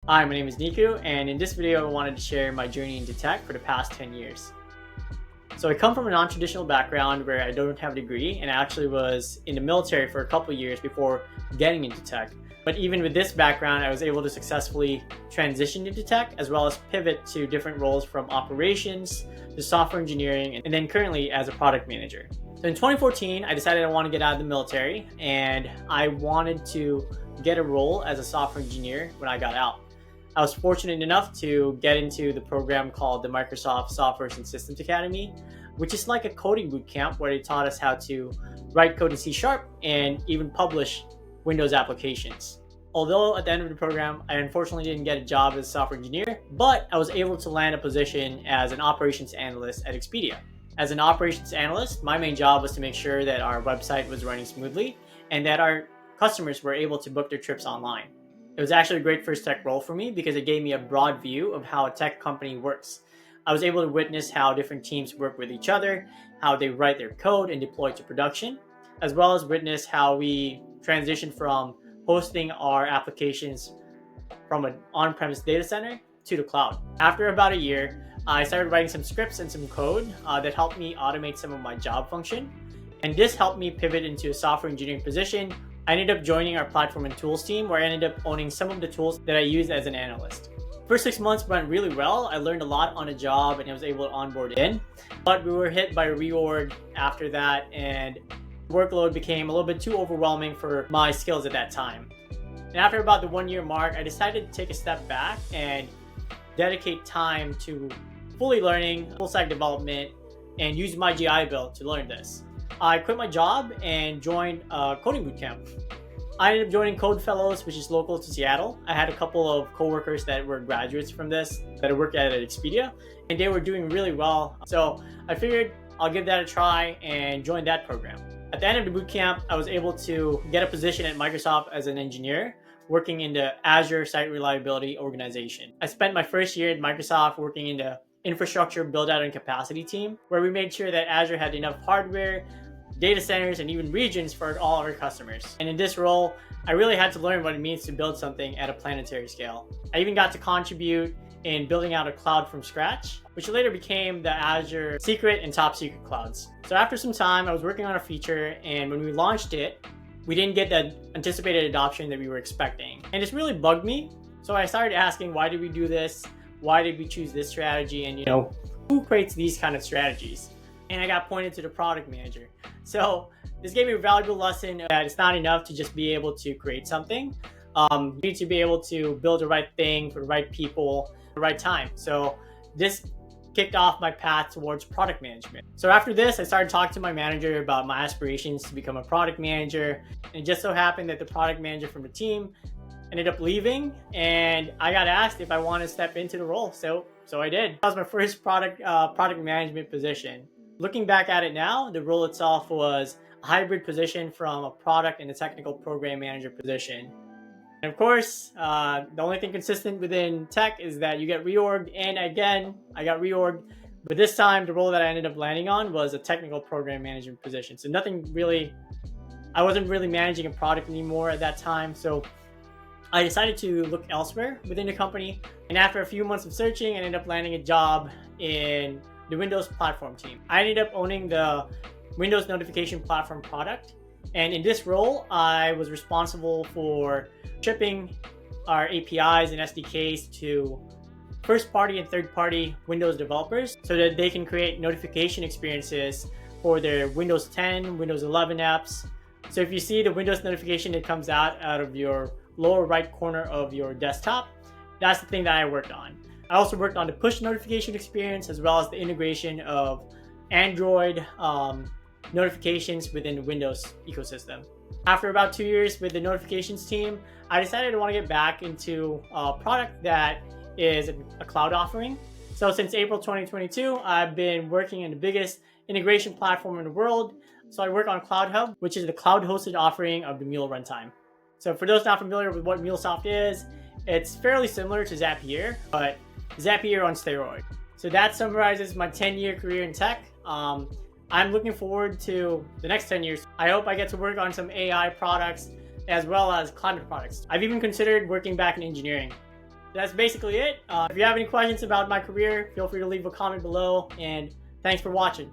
Hi, my name is Niku, and in this video I wanted to share my journey into tech for the past 10 years. So I come from a non-traditional background where I don't have a degree, and I actually was in the military for a couple of years before getting into tech. But even with this background, I was able to successfully transition into tech as well as pivot to different roles from operations to software engineering, and then currently as a product manager. So in 2014, I decided I want to get out of the military, and I wanted to get a role as a software engineer when I got out. I was fortunate enough to get into the program called the Microsoft Software and Systems Academy, which is like a coding boot camp where they taught us how to write code in C# and even publish Windows applications. Although at the end of the program, I unfortunately didn't get a job as a software engineer, but I was able to land a position as an operations analyst at Expedia. As an operations analyst, my main job was to make sure that our website was running smoothly and that our customers were able to book their trips online. It was actually a great first tech role for me because it gave me a broad view of how a tech company works. I was able to witness how different teams work with each other, how they write their code and deploy it to production, as well as witness how we transition from hosting our applications from an on-premise data center to the cloud. After about a year, I started writing some scripts and some code that helped me automate some of my job function. And this helped me pivot into a software engineering position. I ended up joining our platform and tools team where I ended up owning some of the tools that I used as an analyst. First 6 months went really well. I learned a lot on the job and I was able to onboard in. But we were hit by a reorg after that, and workload became a little bit too overwhelming for my skills at that time. And after about the 1 year mark, I decided to take a step back and dedicate time to fully learning full stack development and use my GI Bill to learn this. I quit my job and joined a coding bootcamp. I ended up joining Code Fellows, which is local to Seattle. I had a couple of coworkers that were graduates from this that I worked at Expedia, and they were doing really well. So I figured I'll give that a try and join that program. At the end of the bootcamp, I was able to get a position at Microsoft as an engineer, working in the Azure Site Reliability organization. I spent my first year at Microsoft working in the infrastructure build out and capacity team, where we made sure that Azure had enough hardware, data centers, and even regions for all our customers. And in this role, I really had to learn what it means to build something at a planetary scale. I even got to contribute in building out a cloud from scratch, which later became the Azure Secret and Top Secret clouds. So after some time, I was working on a feature, and when we launched it, we didn't get the anticipated adoption that we were expecting. And this really bugged me. So I started asking, why did we do this? Why did we choose this strategy? And who creates these kind of strategies? And I got pointed to the product manager. So this gave me a valuable lesson that it's not enough to just be able to create something. You need to be able to build the right thing for the right people at the right time. So this kicked off my path towards product management. So after this, I started talking to my manager about my aspirations to become a product manager. And it just so happened that the product manager from the team ended up leaving, and I got asked if I want to step into the role. So I did. That was my first product management position. Looking back at it now, the role itself was a hybrid position from a product and a technical program manager position. And of course, the only thing consistent within tech is that you get reorged, and again, I got reorged. But this time, the role that I ended up landing on was a technical program management position. So I wasn't really managing a product anymore at that time. So I decided to look elsewhere within the company. And after a few months of searching, I ended up landing a job in the Windows platform team. I ended up owning the Windows notification platform product. And in this role, I was responsible for shipping our APIs and SDKs to first-party and third-party Windows developers so that they can create notification experiences for their Windows 10, Windows 11 apps. So if you see the Windows notification that comes out of your lower right corner of your desktop, that's the thing that I worked on. I also worked on the push notification experience as well as the integration of Android notifications within the Windows ecosystem. After about 2 years with the notifications team, I decided I want to get back into a product that is a cloud offering. So since April 2022, I've been working in the biggest integration platform in the world. So I work on Cloud Hub, which is the cloud hosted offering of the Mule runtime. So for those not familiar with what MuleSoft is, it's fairly similar to Zapier, but Zapier on steroids. So that summarizes my 10-year career in tech. I'm looking forward to the next 10 years. I hope I get to work on some AI products as well as climate products. I've even considered working back in engineering. that's basically it. If you have any questions about my career, feel free to leave a comment below, and thanks for watching.